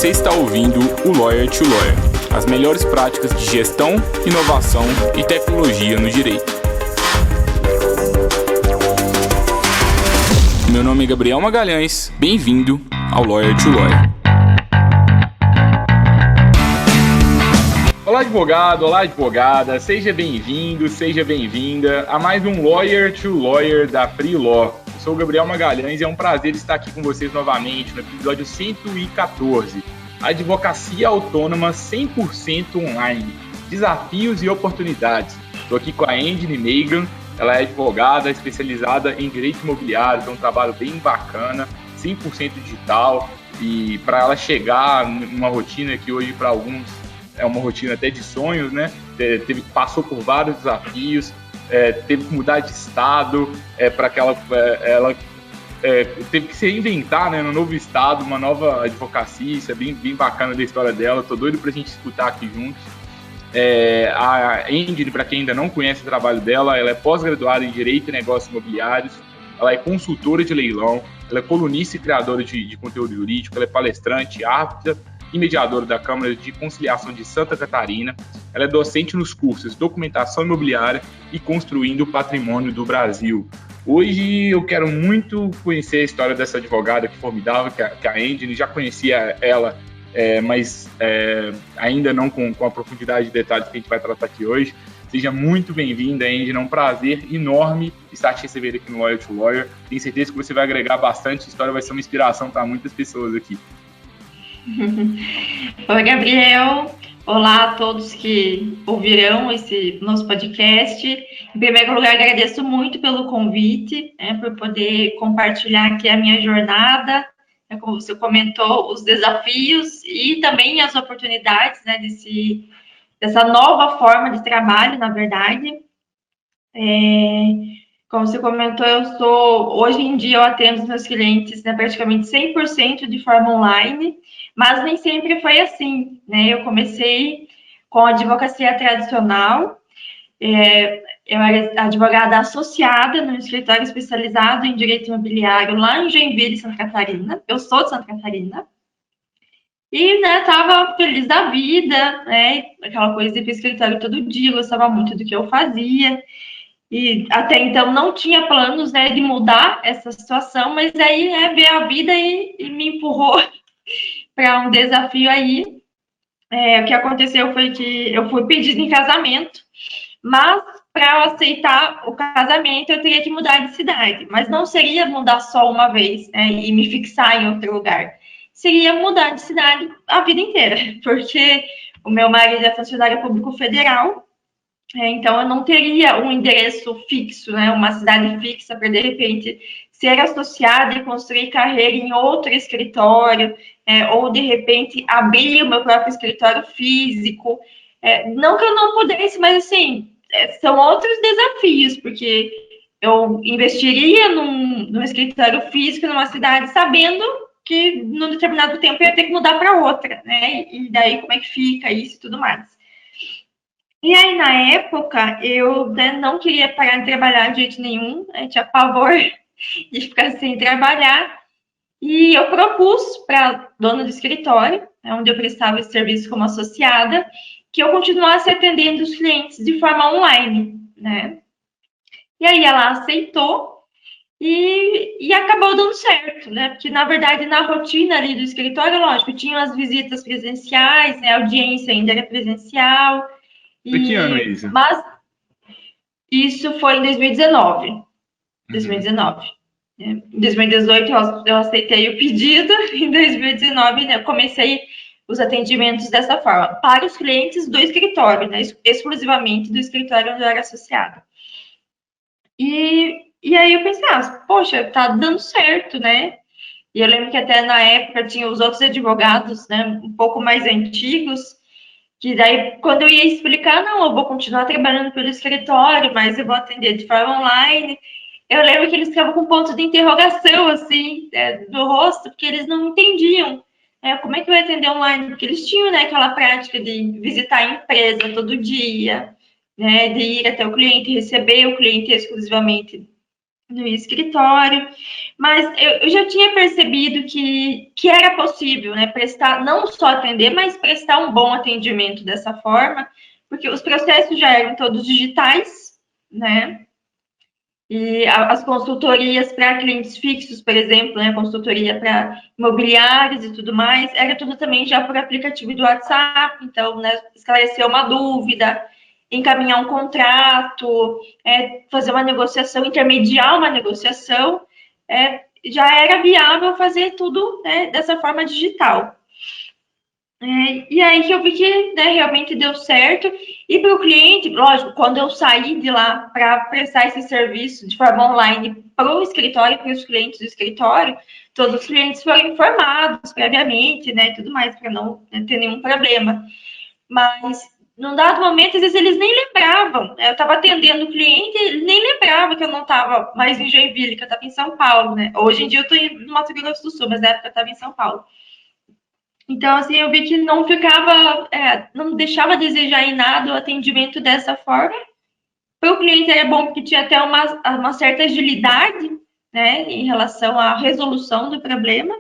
Você está ouvindo o Lawyer to Lawyer, as melhores práticas de gestão, inovação e tecnologia no direito. Meu nome é Gabriel Magalhães, bem-vindo ao Lawyer to Lawyer. Olá, advogado, olá, advogada, seja bem-vindo, seja bem-vinda a mais um Lawyer to Lawyer da Free Law. Eu sou o Gabriel Magalhães e é um prazer estar aqui com vocês novamente no episódio 114, Advocacia Autônoma 100% Online, Desafios e Oportunidades. Estou aqui com a Engine Megan, ela é advogada especializada em direito imobiliário, tem um trabalho bem bacana, 100% digital, e para ela chegar numa rotina que hoje para alguns é uma rotina até de sonhos, né? Passou por vários desafios, teve que mudar de estado para que ela teve que se reinventar, né, no novo estado, uma nova advocacia. Isso é bem bacana da história dela. Tô doido pra gente escutar aqui juntos. A Engine, para quem ainda não conhece o trabalho dela, ela é pós-graduada em Direito e Negócios Imobiliários, ela é consultora de leilão, ela é colunista e criadora de conteúdo jurídico, ela é palestrante, árbitra e mediadora da Câmara de Conciliação de Santa Catarina. Ela é docente nos cursos Documentação Imobiliária e Construindo o Patrimônio do Brasil. Hoje eu quero muito conhecer a história dessa advogada que formidável, que a Engine. Já conhecia ela, mas ainda não com a profundidade de detalhes que a gente vai tratar aqui hoje. Seja muito bem-vinda, Engine. É um prazer enorme estar te recebendo aqui no Lawyer to Lawyer. Tenho certeza que você vai agregar bastante. A história vai ser uma inspiração para muitas pessoas aqui. Oi, Gabriel. Olá a todos que ouvirão esse nosso podcast. Em primeiro lugar, agradeço muito pelo convite, por poder compartilhar aqui a minha jornada, como você comentou, os desafios e também as oportunidades, né, dessa nova forma de trabalho, na verdade. Como você comentou, hoje em dia eu atendo os meus clientes, né, praticamente 100% de forma online, mas nem sempre foi assim, né? Eu comecei com a advocacia tradicional, eu era advogada associada no escritório especializado em direito imobiliário lá em Joinville, Santa Catarina. Eu sou de Santa Catarina. E, né, tava feliz da vida, né? Aquela coisa de ir para o escritório todo dia, gostava muito do que eu fazia. E até então não tinha planos, né, de mudar essa situação, mas aí, veio a vida e me empurrou para um desafio aí. O que aconteceu foi que eu fui pedida em casamento, mas para eu aceitar o casamento eu teria que mudar de cidade, mas não seria mudar só uma vez, né, e me fixar em outro lugar. Seria mudar de cidade a vida inteira, porque o meu marido é funcionário público federal. Então, eu não teria um endereço fixo, né, uma cidade fixa para, de repente, ser associada e construir carreira em outro escritório, ou, de repente, abrir o meu próprio escritório físico. Não que eu não pudesse, mas, assim, são outros desafios, porque eu investiria num escritório físico, numa cidade, sabendo que, num determinado tempo, eu ia ter que mudar para outra, né, e daí como é que fica isso e tudo mais. E aí, na época, eu, né, não queria parar de trabalhar de jeito nenhum, tinha pavor de ficar sem trabalhar, e eu propus para a dona do escritório, onde eu prestava esse serviço como associada, que eu continuasse atendendo os clientes de forma online, né? E aí ela aceitou e acabou dando certo, né? Porque, na verdade, na rotina ali do escritório, lógico, tinham as visitas presenciais, né? A audiência ainda era presencial. Que ano é isso? Mas isso foi em 2019. 2019. Em 2018 eu aceitei o pedido, em 2019, né, eu comecei os atendimentos dessa forma, para os clientes do escritório, né, exclusivamente do escritório onde eu era associada. E aí eu pensei, poxa, tá dando certo, né? E eu lembro que até na época tinha os outros advogados, né, um pouco mais antigos, que daí, quando eu ia explicar, não, eu vou continuar trabalhando pelo escritório, mas eu vou atender de forma online. Eu lembro que eles ficavam com ponto de interrogação, assim, no rosto, porque eles não entendiam como é que vai atender online, porque eles tinham, né, aquela prática de visitar a empresa todo dia, né, de ir até o cliente, receber o cliente exclusivamente no escritório, mas eu já tinha percebido que era possível, né, prestar, não só atender, mas prestar um bom atendimento dessa forma, porque os processos já eram todos digitais, né, e as consultorias para clientes fixos, por exemplo, né, consultoria para imobiliários e tudo mais, era tudo também já por aplicativo do WhatsApp, então, né, esclarecer uma dúvida, encaminhar um contrato, fazer uma negociação, intermediar uma negociação, já era viável fazer tudo, né, dessa forma digital. E aí que eu vi que, né, realmente deu certo. E para o cliente, lógico, quando eu saí de lá para prestar esse serviço de forma online para o escritório, para os clientes do escritório, todos os clientes foram informados previamente, né, tudo mais, para não, né, ter nenhum problema. Mas, num dado momento, às vezes eles nem lembravam, né? Eu estava atendendo o cliente, ele nem lembrava que eu não estava mais em Joinville, que eu estava em São Paulo, né? Hoje em dia eu estou no Mato Grosso do Sul, mas na época eu estava em São Paulo. Então, assim, eu vi que não ficava, não deixava a desejar em nada o atendimento dessa forma. Para o cliente era bom porque tinha até uma certa agilidade, né, em relação à resolução do problema.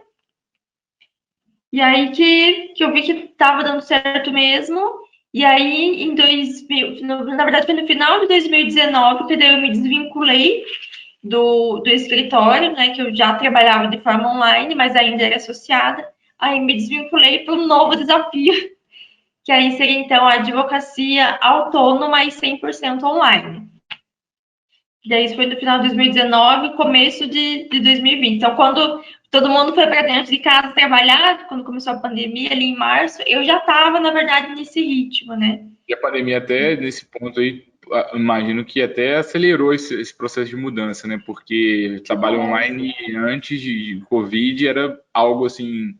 E aí que eu vi que estava dando certo mesmo. E aí, na verdade, foi no final de 2019 que daí eu me desvinculei do escritório, né, que eu já trabalhava de forma online, mas ainda era associada. Aí me desvinculei para um novo desafio, que aí seria então a advocacia autônoma e 100% online. Daí isso foi no final de 2019, começo de 2020. Então, quando todo mundo foi para dentro de casa trabalhar, quando começou a pandemia, ali em março, eu já estava, na verdade, nesse ritmo, né? E a pandemia até nesse ponto aí, imagino que até acelerou esse processo de mudança, né? Porque trabalho online antes de Covid era algo assim,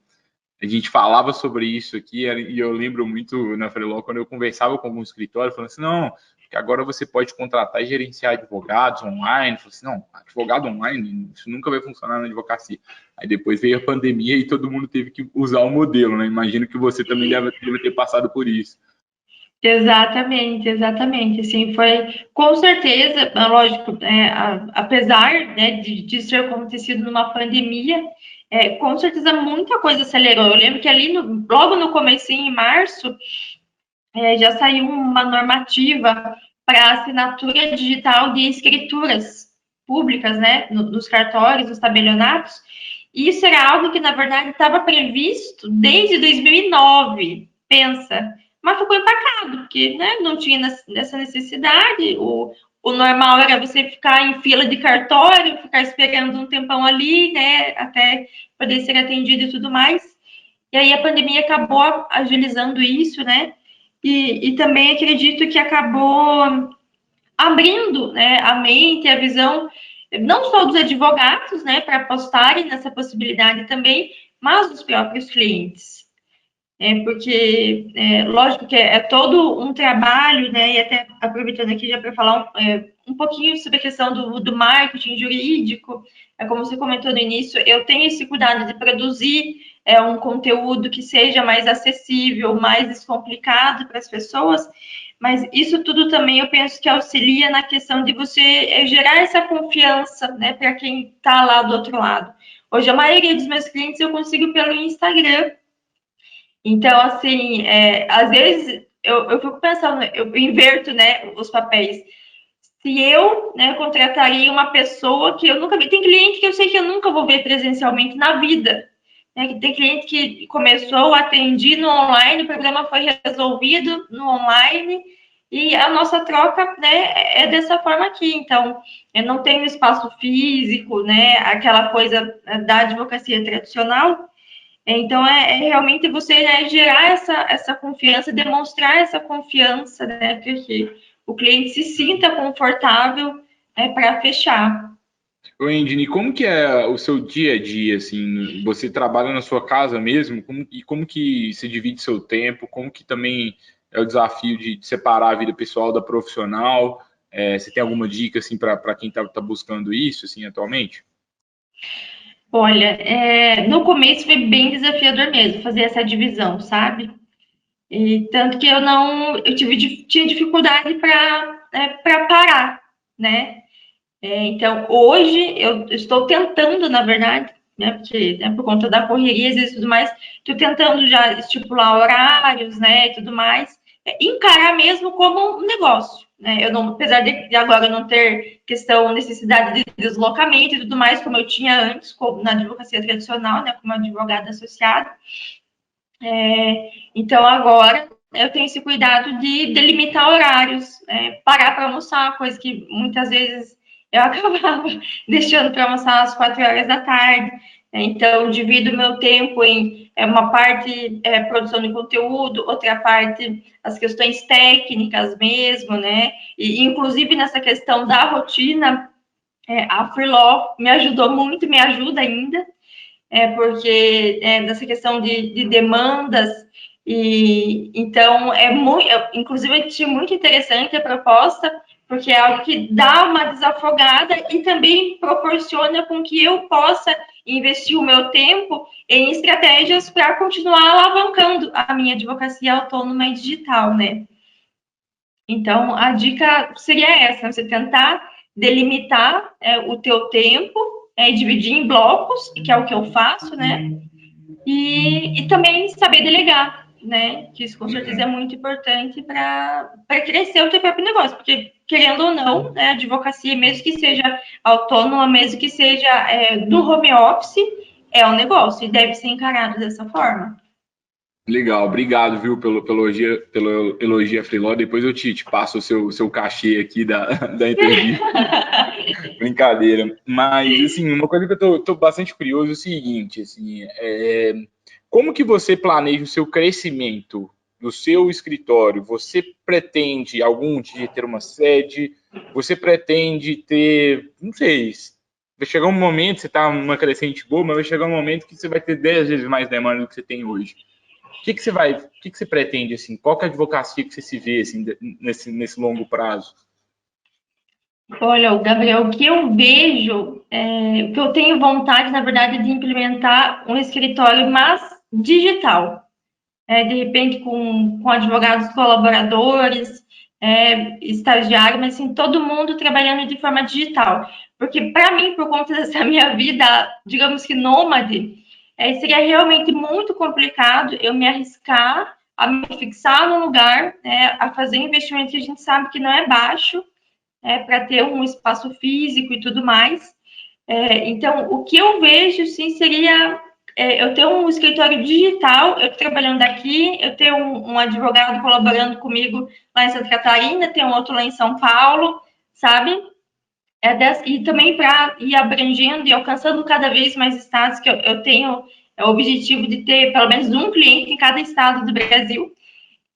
a gente falava sobre isso aqui, e eu lembro muito na Freeló, quando eu conversava com algum escritório, falando assim, não, que agora você pode contratar e gerenciar advogados online. Eu falei assim, não, advogado online, isso nunca vai funcionar na advocacia. Aí depois veio a pandemia e todo mundo teve que usar o modelo, né? Imagino que você também deve ter passado por isso. Exatamente, exatamente. Assim, foi com certeza, lógico, apesar, né, de ter acontecido numa pandemia, com certeza muita coisa acelerou. Eu lembro que ali, logo no comecinho, em março, já saiu uma normativa para assinatura digital de escrituras públicas, né, nos cartórios, nos tabelionatos. E isso era algo que, na verdade, estava previsto desde 2009, pensa. Mas ficou empacado, porque, né, não tinha essa necessidade. O normal era você ficar em fila de cartório, ficar esperando um tempão ali, né, até poder ser atendido e tudo mais. E aí a pandemia acabou agilizando isso, né? E também acredito que acabou abrindo, né, a mente, a visão, não só dos advogados, né, para apostarem nessa possibilidade também, mas dos próprios clientes. Porque, lógico que é todo um trabalho, né, e até aproveitando aqui já para falar um pouquinho sobre a questão do marketing jurídico, como você comentou no início, eu tenho esse cuidado de produzir um conteúdo que seja mais acessível, mais descomplicado para as pessoas, mas isso tudo também eu penso que auxilia na questão de você gerar essa confiança, né, para quem está lá do outro lado. Hoje, a maioria dos meus clientes eu consigo pelo Instagram. Então, assim, às vezes eu fico pensando, eu inverto, né, os papéis. Se eu, né, contrataria uma pessoa que eu nunca vi, tem cliente que eu sei que eu nunca vou ver presencialmente na vida. Né? Tem cliente que começou, atendi no online, o problema foi resolvido no online, e a nossa troca, né, é dessa forma aqui. Então, eu não tenho espaço físico, né, aquela coisa da advocacia tradicional. Então, realmente você, né, gerar essa confiança, demonstrar essa confiança, né, para que o cliente se sinta confortável, para fechar. Ô, Indine, como que é o seu dia a dia, assim? Você trabalha na sua casa mesmo? Como que se divide seu tempo? Como que também é o desafio de separar a vida pessoal da profissional? Você tem alguma dica, assim, para quem tá buscando isso, assim, atualmente? Olha, no começo foi bem desafiador mesmo fazer essa divisão, sabe? E tanto que tinha dificuldade para parar, né? Então, hoje, eu estou tentando, na verdade, né, porque por conta da correria e tudo mais, estou tentando já estipular horários, né, e tudo mais, encarar mesmo como um negócio, né? Eu não, apesar de agora não ter necessidade de deslocamento e tudo mais, como eu tinha antes, na advocacia tradicional, né, como advogada associada. Então, agora eu tenho esse cuidado de delimitar horários, parar para almoçar, coisa que muitas vezes eu acabava deixando para almoçar às 4 horas da tarde. Então, divido o meu tempo em uma parte produção de conteúdo, outra parte as questões técnicas mesmo, né? E, inclusive, nessa questão da rotina, a Freeló me ajudou muito, me ajuda ainda, porque nessa questão de demandas, e então inclusive eu achei muito interessante a proposta, porque é algo que dá uma desafogada e também proporciona com que eu possa investir o meu tempo em estratégias para continuar alavancando a minha advocacia autônoma e digital, né? Então, a dica seria essa, você tentar delimitar o teu tempo, dividir em blocos, que é o que eu faço, né? E também saber delegar, né? Que isso com certeza é muito importante para crescer o teu próprio negócio, porque querendo ou não, né, a advocacia, mesmo que seja autônoma, mesmo que seja do home office, é um negócio e deve ser encarado dessa forma. Legal, obrigado, viu, pelo elogio a Freeló. Depois eu te passo o seu cachê aqui da entrevista. Brincadeira. Mas, assim, uma coisa que eu tô bastante curioso é o seguinte, assim, como que você planeja o seu crescimento do seu escritório? Você pretende algum dia ter uma sede? Você pretende ter, não sei, vai chegar um momento, você está numa crescente boa, mas vai chegar um momento que você vai ter 10 vezes mais demanda do que você tem hoje. O que você pretende, assim? Qual que é a advocacia que você se vê, assim, nesse longo prazo? Olha, Gabriel, o que eu vejo, o que eu tenho vontade, na verdade, de implementar um escritório, mas digital. De repente com advogados colaboradores, estagiários, mas assim, todo mundo trabalhando de forma digital. Porque, para mim, por conta dessa minha vida, digamos que nômade, seria realmente muito complicado eu me arriscar a me fixar num lugar, né, a fazer investimento que a gente sabe que não é baixo, para ter um espaço físico e tudo mais. Então, o que eu vejo, sim, seria eu ter um escritório digital, eu trabalhando aqui, eu ter um advogado colaborando comigo lá em Santa Catarina, ter um outro lá em São Paulo, sabe? E também para ir abrangendo e alcançando cada vez mais estados, que eu tenho o objetivo de ter pelo menos um cliente em cada estado do Brasil.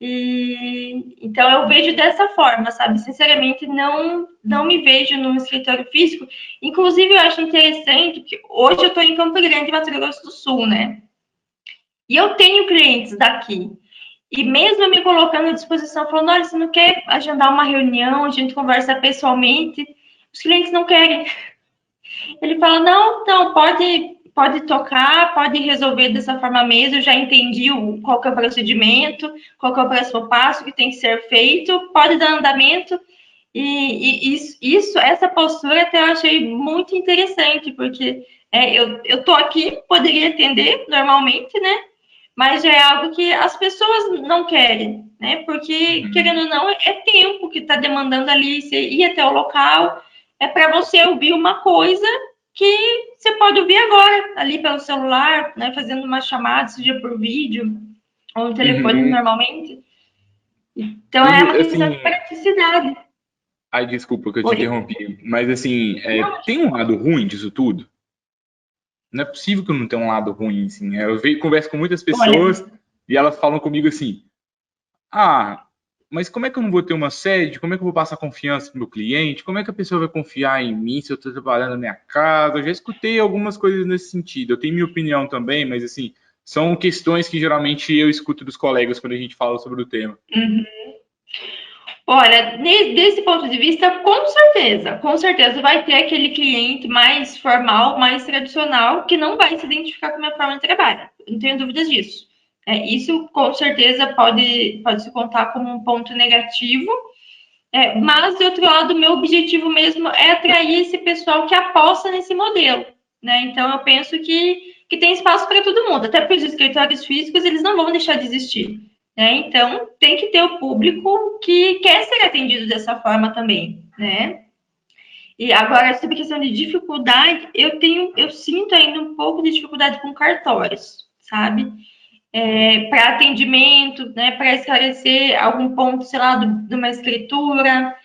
Então eu vejo dessa forma, sabe? Sinceramente, não me vejo num escritório físico. Inclusive, eu acho interessante que hoje eu estou em Campo Grande, Mato Grosso do Sul, né? E eu tenho clientes daqui. E mesmo me colocando à disposição, falando, olha, você não quer agendar uma reunião, a gente conversa pessoalmente? Os clientes não querem. Ele fala, não, pode tocar, pode resolver dessa forma mesmo, eu já entendi qual que é o procedimento, qual que é o próximo passo que tem que ser feito, pode dar andamento. Essa postura até eu achei muito interessante, porque eu tô aqui, poderia atender normalmente, né? Mas já é algo que as pessoas não querem, né? Porque, querendo ou não, é tempo que está demandando ali, você ir até o local, é para você ouvir uma coisa que você pode ouvir agora, ali pelo celular, né? Fazendo uma chamada, seja por vídeo ou no telefone Uhum. normalmente. Então é E, uma questão assim, de praticidade. ai, desculpa que eu te Oi? interrompi, mas, assim, Não, tem um lado ruim disso tudo? Não é possível que não tenha um lado ruim, assim. Converso com muitas olha, pessoas e elas falam comigo assim, ah, mas como é que eu não vou ter uma sede? Como é que eu vou passar confiança pro meu cliente? Como é que a pessoa vai confiar em mim se eu estou trabalhando na minha casa? Eu já escutei algumas coisas nesse sentido. Eu tenho minha opinião também, mas assim, são questões que geralmente eu escuto dos colegas quando a gente fala sobre o tema. olha, desse ponto de vista, com certeza vai ter aquele cliente mais formal, mais tradicional, que não vai se identificar com a minha forma de trabalho. Não tenho dúvidas disso. Isso com certeza pode se contar como um ponto negativo, Mas, de outro lado, o meu objetivo mesmo é atrair esse pessoal que aposta nesse modelo, né? Então, eu penso que tem espaço para todo mundo, até porque os escritórios físicos, eles não vão deixar de existir, né? Então, tem que ter o público que quer ser atendido dessa forma também, né? E agora, sobre a questão de dificuldade, eu sinto ainda um pouco de dificuldade com cartórios, sabe? Para atendimento, né, para esclarecer algum ponto, sei lá, de uma escritura,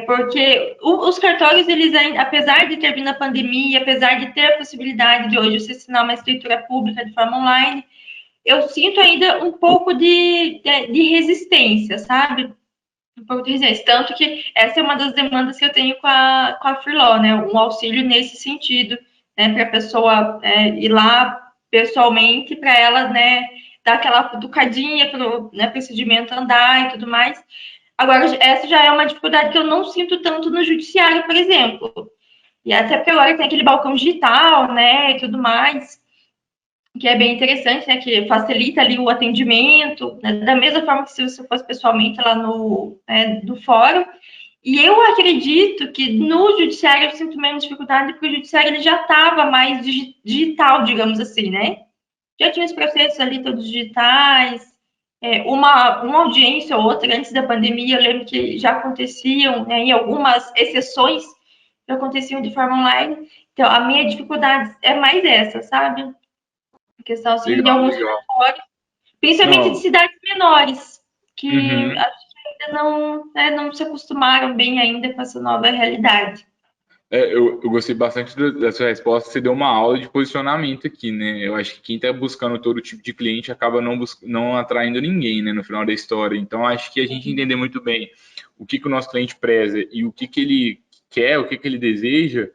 porque os cartórios, eles, apesar de ter vindo a pandemia, apesar de ter a possibilidade de hoje você assinar uma escritura pública de forma online, eu sinto ainda um pouco de resistência, sabe? Um pouco de resistência. Tanto que essa é uma das demandas que eu tenho com a Freeló, né? Um auxílio nesse sentido, né? Para a pessoa ir lá pessoalmente, para ela, né? Dar aquela cutucadinha para o, né, procedimento andar e tudo mais. Agora, essa já é uma dificuldade que eu não sinto tanto no judiciário, por exemplo. E até porque agora tem aquele balcão digital, né? E tudo mais, que é bem interessante, né? Que facilita ali o atendimento, né, da mesma forma que se você fosse pessoalmente lá no fórum. E eu acredito que no judiciário eu sinto menos dificuldade, porque o judiciário ele já estava mais digital, digamos assim, né? Já tinha os processos ali todos digitais, uma audiência ou outra antes da pandemia, eu lembro que já aconteciam, né, em algumas exceções, já aconteciam de forma online. Então, a minha dificuldade é mais essa, sabe? A questão, assim, de Legal, alguns legal. cartórios, principalmente de Não, cidades menores, que uhum. acho que ainda não, né, não se acostumaram bem ainda com essa nova realidade. Eu gostei bastante da sua resposta. Você deu uma aula de posicionamento aqui, né? Eu acho que quem está buscando todo tipo de cliente acaba não atraindo ninguém, né? No final da história. Então, acho que a gente entender muito bem o que o nosso cliente preza e o que ele quer, o que ele deseja,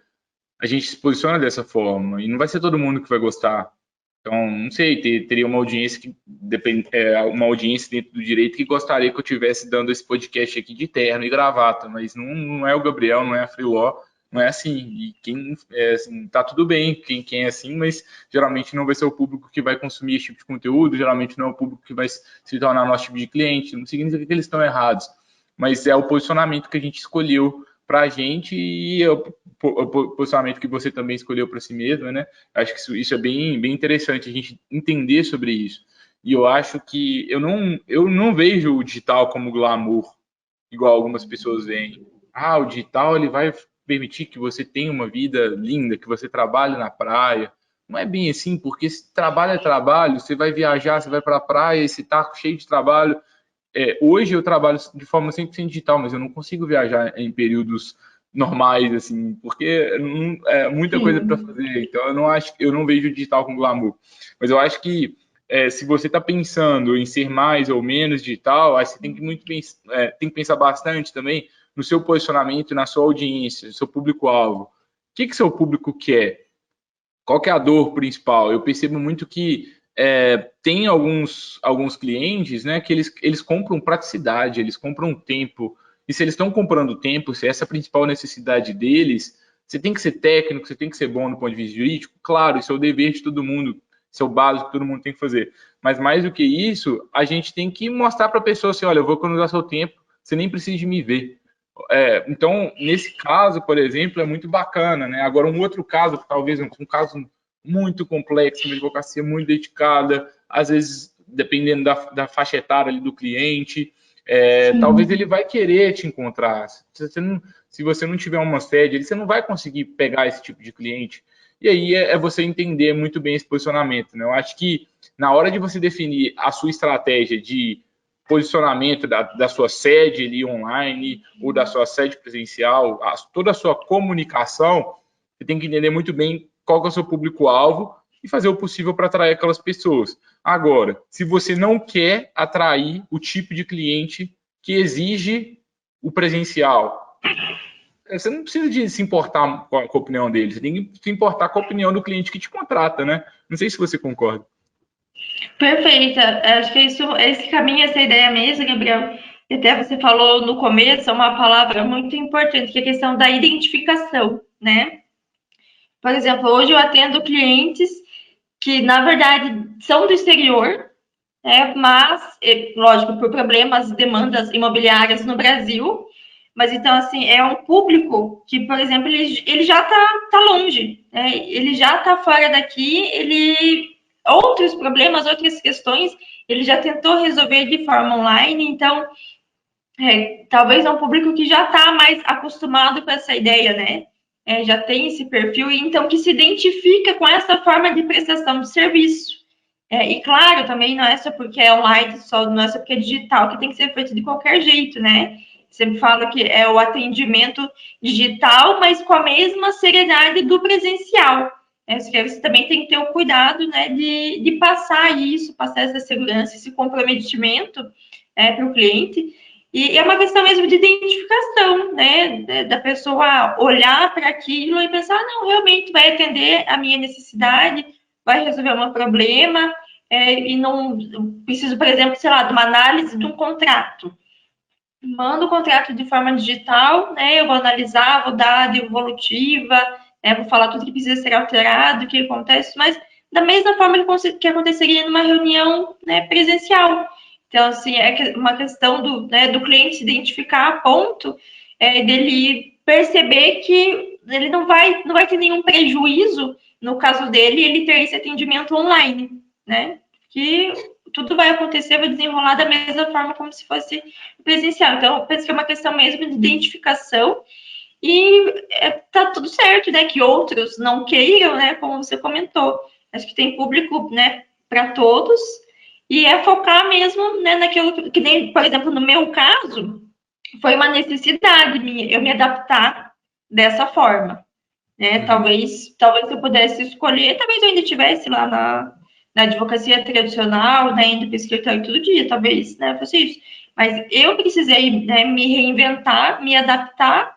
a gente se posiciona dessa forma. E não vai ser todo mundo que vai gostar. Então, não sei, teria uma audiência que depende, uma audiência dentro do direito que gostaria que eu tivesse dando esse podcast aqui de terno e gravata, mas não é o Gabriel, não é a Freeló, não é assim. E quem é assim, tá tudo bem, quem é assim, mas geralmente não vai ser o público que vai consumir esse tipo de conteúdo, geralmente não é o público que vai se tornar nosso tipo de cliente. Não significa que eles estão errados, mas é o posicionamento que a gente escolheu para a gente e é o posicionamento que você também escolheu para si mesmo, né? Acho que isso é bem interessante a gente entender sobre isso. E eu acho que eu não vejo o digital como glamour, igual algumas pessoas veem. Ah, o digital ele vai permitir que você tenha uma vida linda, que você trabalhe na praia. Não é bem assim, porque se trabalho é trabalho, você vai viajar, você vai para a praia, esse tá cheio de trabalho. Hoje eu trabalho de forma 100% digital, mas eu não consigo viajar em períodos normais, assim, porque é muita coisa para Sim. fazer. Então eu não vejo o digital com glamour. Mas eu acho que se você está pensando em ser mais ou menos digital, aí você tem que tem que pensar bastante também no seu posicionamento, na sua audiência, no seu público-alvo. O que seu público quer? Qual que é a dor principal? Eu percebo muito que tem alguns clientes, né, que eles compram praticidade, eles compram tempo. E se eles estão comprando tempo, se essa é a principal necessidade deles, você tem que ser técnico, você tem que ser bom no ponto de vista jurídico. Claro, isso é o dever de todo mundo, isso é o básico que todo mundo tem que fazer. Mas mais do que isso, a gente tem que mostrar para a pessoa assim, olha, eu vou economizar seu tempo, você nem precisa de me ver. Então, nesse caso, por exemplo, é muito bacana, né? Agora, um outro caso, talvez um caso muito complexo, uma advocacia muito dedicada, às vezes, dependendo da faixa etária ali do cliente, talvez Sim. ele vai querer te encontrar. Se você não tiver uma sede, você não vai conseguir pegar esse tipo de cliente. E aí você entender muito bem esse posicionamento, né? Eu acho que na hora de você definir a sua estratégia de posicionamento da sua sede ali online ou da sua sede presencial, toda a sua comunicação, você tem que entender muito bem qual que é o seu público-alvo e fazer o possível para atrair aquelas pessoas. Agora, se você não quer atrair o tipo de cliente que exige o presencial, você não precisa de se importar com a opinião dele, você tem que se importar com a opinião do cliente que te contrata, né? Não sei se você concorda. Perfeita. Acho que esse caminho, essa ideia mesmo, Gabriel. E até você falou no começo, é uma palavra muito importante, que é a questão da identificação, né? Por exemplo, hoje eu atendo clientes que, na verdade, são do exterior, mas, lógico, por problemas, demandas imobiliárias no Brasil, Mas então, assim, é um público que, por exemplo, ele já tá longe, né? Ele já tá fora daqui, outros problemas, outras questões, ele já tentou resolver de forma online, então talvez é um público que já está mais acostumado com essa ideia, né? Já tem esse perfil, então que se identifica com essa forma de prestação de serviço. E claro, também não é só porque é online, não é só porque é digital, que tem que ser feito de qualquer jeito, né? Sempre falo que é o atendimento digital, mas com a mesma seriedade do presencial. Você também tem que ter o cuidado, né, de passar isso, passar essa segurança, esse comprometimento para o cliente. E é uma questão mesmo de identificação, né? Da pessoa olhar para aquilo e pensar, não, realmente vai atender a minha necessidade, vai resolver o meu problema, e não preciso, por exemplo, sei lá, de uma análise de um contrato. Mando o contrato de forma digital, né? Eu vou analisar, vou dar a devolutiva, vou falar tudo que precisa ser alterado, o que acontece, mas da mesma forma que aconteceria numa reunião, né, presencial. Então, assim, é uma questão do cliente se identificar a ponto dele perceber que ele não vai ter nenhum prejuízo, no caso dele, ele ter esse atendimento online, né? Que tudo vai acontecer, vai desenrolar da mesma forma como se fosse presencial. Então, eu penso que é uma questão mesmo de identificação e tá tudo certo, né? Que outros não queiram, né? Como você comentou. Acho que tem público, né? Para todos. E é focar mesmo, né? Naquilo que nem, por exemplo, no meu caso, foi uma necessidade minha, eu me adaptar dessa forma, né? Talvez eu pudesse escolher, talvez eu ainda estivesse lá na advocacia tradicional, né, indo para o escritório todo dia, talvez, né, fosse isso. Mas eu precisei, né, me reinventar, me adaptar.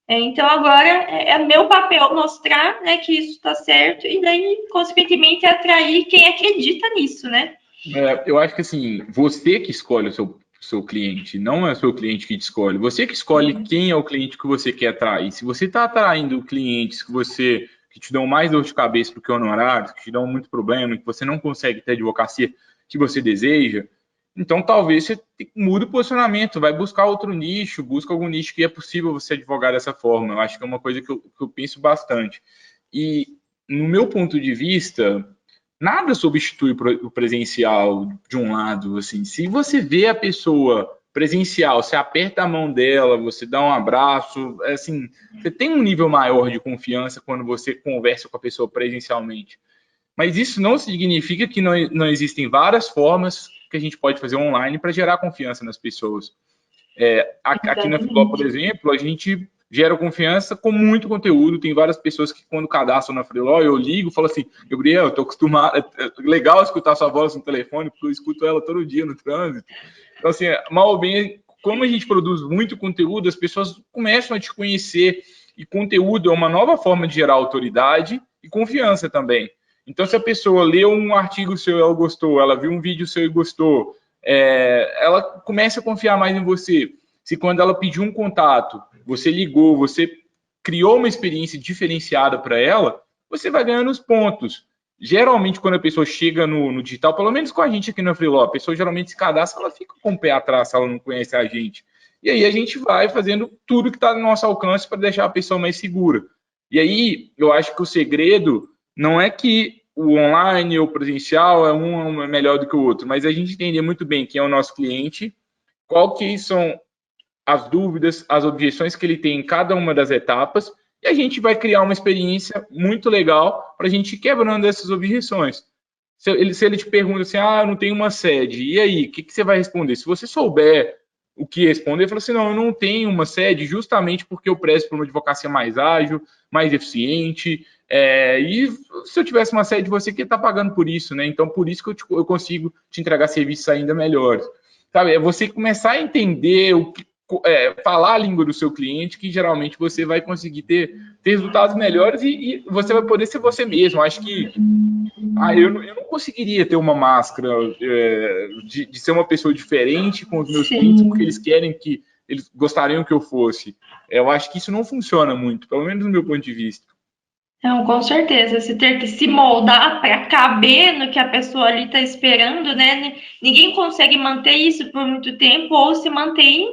Então, agora é meu papel mostrar, né, que isso está certo e daí, consequentemente, atrair quem acredita nisso, né? Eu acho que assim, você que escolhe o seu cliente, não é o seu cliente que te escolhe. Você que escolhe quem é o cliente que você quer atrair. Se você está atraindo clientes que te dão mais dor de cabeça do que honorários, que te dão muito problema, que você não consegue ter a advocacia que você deseja, então talvez você mude o posicionamento, vai buscar outro nicho, busca algum nicho que é possível você advogar dessa forma. Eu acho que é uma coisa que eu penso bastante. E no meu ponto de vista, nada substitui o presencial de um lado, assim. Se você vê a pessoa presencial, você aperta a mão dela, você dá um abraço, assim, você tem um nível maior de confiança quando você conversa com a pessoa presencialmente. Mas isso não significa que não existem várias formas que a gente pode fazer online para gerar confiança nas pessoas. Aqui na Filó, por exemplo, a gente gera confiança com muito conteúdo. Tem várias pessoas que, quando cadastram na Freeló, eu ligo e falo assim, Gabriel, eu tô acostumado, é legal escutar sua voz no telefone, porque eu escuto ela todo dia no trânsito. Então, assim, mal ou bem, como a gente produz muito conteúdo, as pessoas começam a te conhecer, e conteúdo é uma nova forma de gerar autoridade e confiança também. Então, se a pessoa leu um artigo seu e ela gostou, ela viu um vídeo seu e gostou, ela começa a confiar mais em você. Se quando ela pediu um contato, você ligou, você criou uma experiência diferenciada para ela, você vai ganhando os pontos. Geralmente, quando a pessoa chega no digital, pelo menos com a gente aqui na Freeló, a pessoa geralmente se cadastra, ela fica com o pé atrás se ela não conhece a gente. E aí a gente vai fazendo tudo que está no nosso alcance para deixar a pessoa mais segura. E aí, eu acho que o segredo não é que o online ou presencial é melhor do que o outro, mas a gente entender muito bem quem é o nosso cliente, qual que são as dúvidas, as objeções que ele tem em cada uma das etapas, e a gente vai criar uma experiência muito legal para a gente ir quebrando essas objeções. Se ele te pergunta assim, eu não tenho uma sede, e aí, o que você vai responder? Se você souber o que responder, fala assim, não, eu não tenho uma sede justamente porque eu prezo por uma advocacia mais ágil, mais eficiente, e se eu tivesse uma sede, você que está pagando por isso, né? Então, por isso que eu consigo te entregar serviços ainda melhores. Sabe? É você começar a entender falar a língua do seu cliente, que geralmente você vai conseguir ter resultados melhores e você vai poder ser você mesmo. Acho que eu não conseguiria ter uma máscara de ser uma pessoa diferente com os meus clientes, porque eles gostariam que eu fosse. Eu acho que isso não funciona muito, pelo menos do meu ponto de vista. Então, com certeza, você ter que se moldar para caber no que a pessoa ali está esperando, né? Ninguém consegue manter isso por muito tempo, ou se mantém,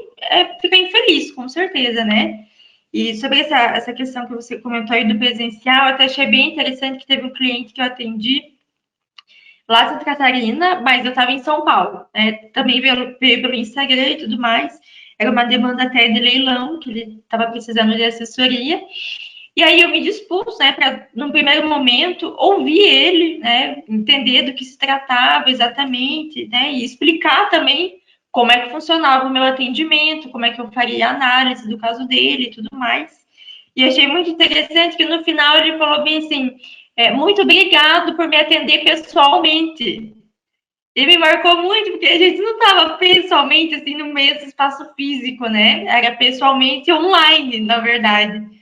fica infeliz, com certeza, né? E sobre essa questão que você comentou aí do presencial, eu até achei bem interessante que teve um cliente que eu atendi lá em Santa Catarina, mas eu estava em São Paulo, né? Também veio pelo Instagram e tudo mais. Era uma demanda até de leilão, que ele estava precisando de assessoria. E aí eu me dispus, né, para, num primeiro momento, ouvir ele, né, entender do que se tratava exatamente, né, e explicar também como é que funcionava o meu atendimento, como é que eu faria a análise do caso dele e tudo mais. E achei muito interessante que no final ele falou bem assim, muito obrigado por me atender pessoalmente. E me marcou muito, porque a gente não estava pessoalmente, assim, no mesmo espaço físico, né? Era pessoalmente online, na verdade.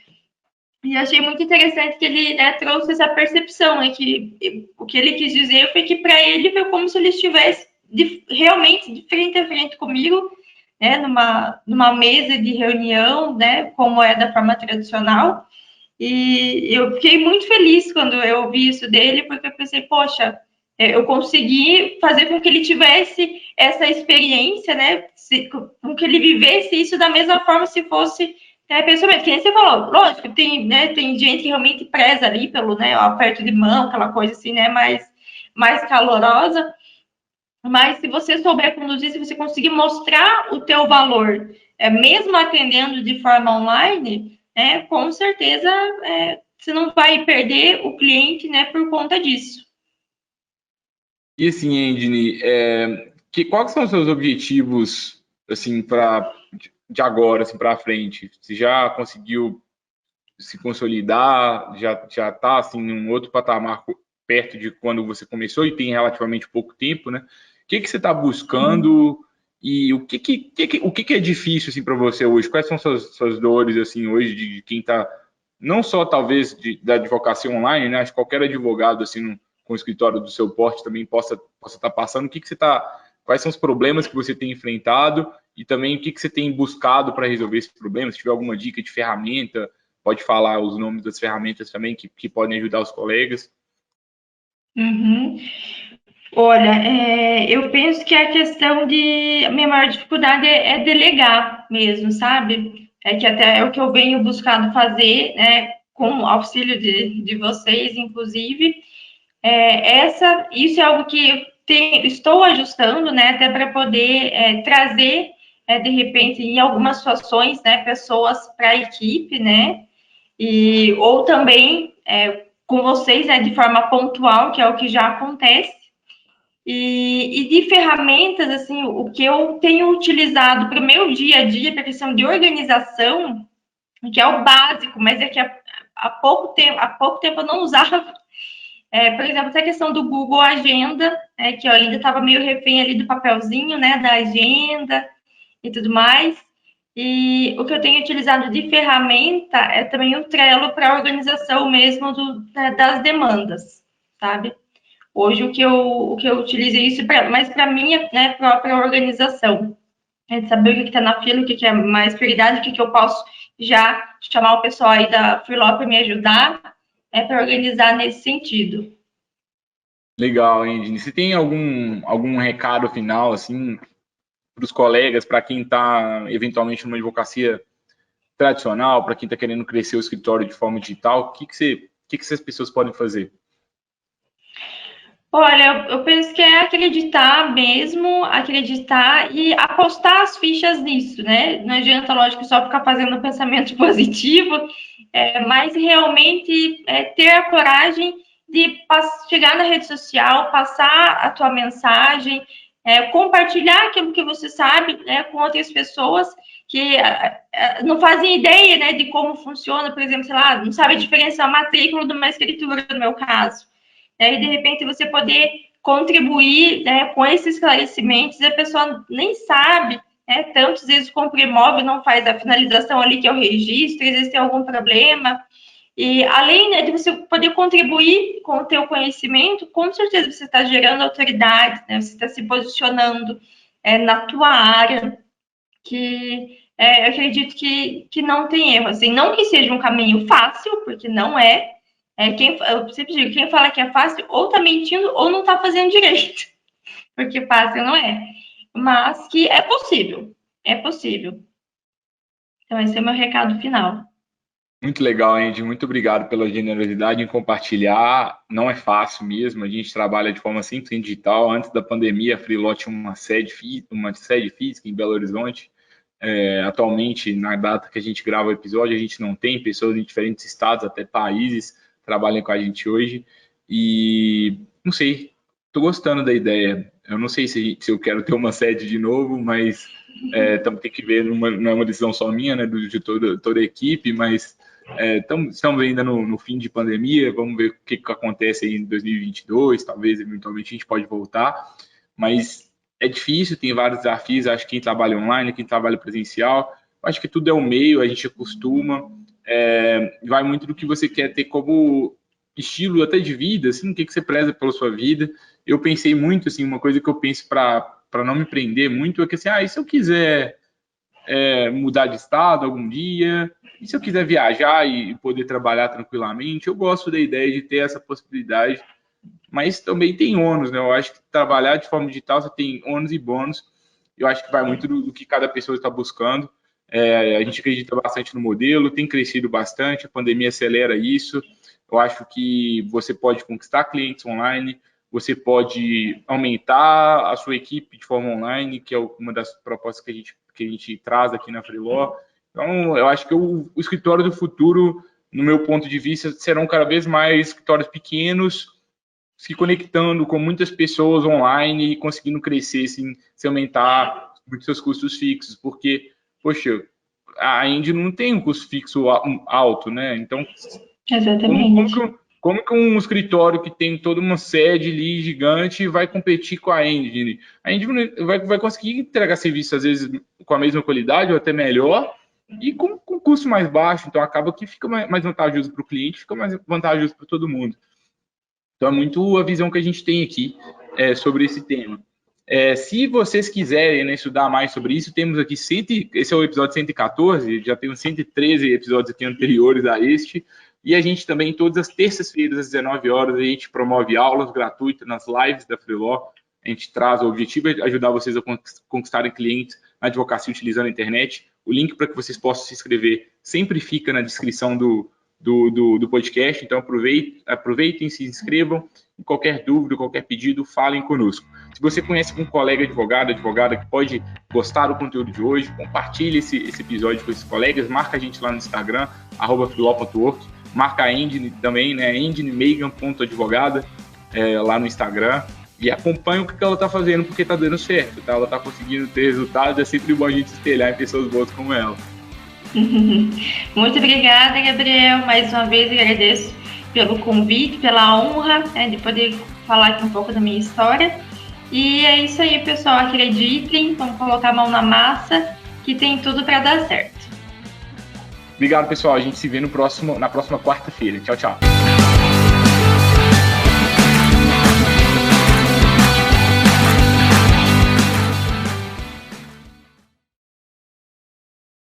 E achei muito interessante que ele, né, trouxe essa percepção, né, que o que ele quis dizer foi que para ele foi como se ele estivesse realmente de frente a frente comigo, né, numa mesa de reunião, né, como é da forma tradicional. E eu fiquei muito feliz quando eu ouvi isso dele, porque eu pensei, poxa, eu consegui fazer com que ele tivesse essa experiência, né? Com que ele vivesse isso da mesma forma se fosse pessoalmente. Que nem você falou, lógico, tem gente que realmente preza ali pelo, né, o aperto de mão, aquela coisa assim, né, mais calorosa. Mas se você souber conduzir, se você conseguir mostrar o teu valor, mesmo atendendo de forma online, com certeza você não vai perder o cliente, né, por conta disso. E assim, Endine, quais são os seus objetivos assim para de agora assim para frente? Você já conseguiu se consolidar? Já está assim num outro patamar perto de quando você começou e tem relativamente pouco tempo, né? O que você está buscando e o que é difícil assim para você hoje? Quais são suas dores assim hoje de quem está não só talvez da advocacia online, né? Acho que qualquer advogado assim com o escritório do seu porte também possa estar passando. Quais são os problemas que você tem enfrentado e também o que você tem buscado para resolver esses problemas? Se tiver alguma dica de ferramenta, pode falar os nomes das ferramentas também que podem ajudar os colegas. Uhum. Olha, eu penso que a questão de a minha maior dificuldade é delegar mesmo, sabe? É que até é o que eu venho buscando fazer, né, com o auxílio de vocês, inclusive. Isso é algo que estou ajustando, né, até para poder trazer, de repente, em algumas situações, né, pessoas para a equipe, né, ou também com vocês, né, de forma pontual, que é o que já acontece. E de ferramentas, assim, o que eu tenho utilizado para o meu dia a dia, para a questão de organização, que é o básico, mas é que há pouco tempo eu não usava. Por exemplo, essa questão do Google Agenda, que eu ainda estava meio refém ali do papelzinho, né, da agenda e tudo mais. E o que eu tenho utilizado de ferramenta é também o Trello para organização mesmo das demandas, sabe? Hoje o que eu utilizo é isso mais para minha, né, própria organização. É de saber o que está na fila, o que é mais prioridade, o que eu posso já chamar o pessoal aí da Freeló para me ajudar, para organizar nesse sentido. Legal, Andy. Você tem algum recado final assim para os colegas, para quem está eventualmente numa advocacia tradicional, para quem está querendo crescer o escritório de forma digital? O que essas pessoas podem fazer? Olha, eu penso que é acreditar mesmo, acreditar e apostar as fichas nisso, né? Não adianta, lógico, só ficar fazendo pensamento positivo, mas realmente ter a coragem de chegar na rede social, passar a tua mensagem, compartilhar aquilo que você sabe, né, com outras pessoas que não fazem ideia, né, de como funciona, por exemplo, sei lá, não sabe a diferença da matrícula de uma escritura, no meu caso. E de repente você poder contribuir, né, com esses esclarecimentos, e a pessoa nem sabe, né, tantas vezes compra imóvel, não faz a finalização ali, que é o registro, às vezes tem algum problema, e além, né, de você poder contribuir com o teu conhecimento, com certeza você está gerando autoridade, né, você está se posicionando na tua área, que eu acredito que não tem erro, assim, não que seja um caminho fácil, porque não é, Eu sempre digo, quem fala que é fácil ou tá mentindo ou não tá fazendo direito. Porque fácil não é. Mas que é possível. É possível. Então, esse é o meu recado final. Muito legal, Andy. Muito obrigado pela generosidade em compartilhar. Não é fácil mesmo. A gente trabalha de forma 100% digital. Antes da pandemia, a Freeló tinha uma sede física em Belo Horizonte. Atualmente, na data que a gente grava o episódio, a gente não tem. Pessoas em diferentes estados, até países, trabalham com a gente hoje. E não sei, estou gostando da ideia. Eu não sei se eu quero ter uma sede de novo, mas tem que ver. Não é uma decisão só minha, né, de toda a equipe, mas estamos ainda no fim de pandemia. Vamos ver o que acontece aí em 2022. Talvez, eventualmente, a gente pode voltar. Mas é difícil, tem vários desafios. Acho que quem trabalha online, quem trabalha presencial, acho que tudo é um meio, a gente acostuma. Vai muito do que você quer ter como estilo até de vida, assim, o que você preza pela sua vida. Eu pensei muito, assim, uma coisa que eu penso para não me prender muito é que, assim, e se eu quiser mudar de estado algum dia, e se eu quiser viajar e poder trabalhar tranquilamente, eu gosto da ideia de ter essa possibilidade, mas também tem ônus, né? Eu acho que trabalhar de forma digital você tem ônus e bônus. Eu acho que vai muito do que cada pessoa está buscando. A gente acredita bastante no modelo, tem crescido bastante, a pandemia acelera isso. Eu acho que você pode conquistar clientes online, você pode aumentar a sua equipe de forma online, que é uma das propostas que a gente traz aqui na Freeló. Então, eu acho que o escritório do futuro, no meu ponto de vista, serão cada vez mais escritórios pequenos, se conectando com muitas pessoas online e conseguindo crescer sem aumentar muitos seus custos fixos, porque, poxa, a Indy não tem um custo fixo alto, né? Então, Exatamente. como que um escritório que tem toda uma sede ali gigante vai competir com a Indy? A Indy vai conseguir entregar serviço, às vezes, com a mesma qualidade ou até melhor, e com custo mais baixo, então acaba que fica mais vantajoso para o cliente, fica mais vantajoso para todo mundo. Então, é muito a visão que a gente tem aqui sobre esse tema. Se vocês quiserem, né, estudar mais sobre isso, temos aqui esse é o episódio 114, já temos 113 episódios aqui anteriores a este, e a gente também, todas as terças-feiras, às 19 horas, a gente promove aulas gratuitas nas lives da Freeló. A gente traz o objetivo é ajudar vocês a conquistarem clientes na advocacia utilizando a internet. O link para que vocês possam se inscrever sempre fica na descrição do podcast, então aproveitem, se inscrevam. Qualquer dúvida, qualquer pedido, falem conosco. Se você conhece algum colega advogada que pode gostar do conteúdo de hoje, compartilhe esse episódio com esses colegas, marca a gente lá no Instagram, @freeló.work, marca a Endine também, né, endinemegan.advogada, lá no Instagram, e acompanhe o que ela está fazendo, porque está dando certo, tá? Ela está conseguindo ter resultados, é sempre bom a gente se espelhar em pessoas boas como ela. Muito obrigada, Gabriel. Mais uma vez agradeço pelo convite, pela honra, de poder falar aqui um pouco da minha história. E é isso aí, pessoal. Acreditem, vamos colocar a mão na massa, que tem tudo para dar certo. Obrigado, pessoal. A gente se vê na próxima quarta-feira. Tchau, tchau.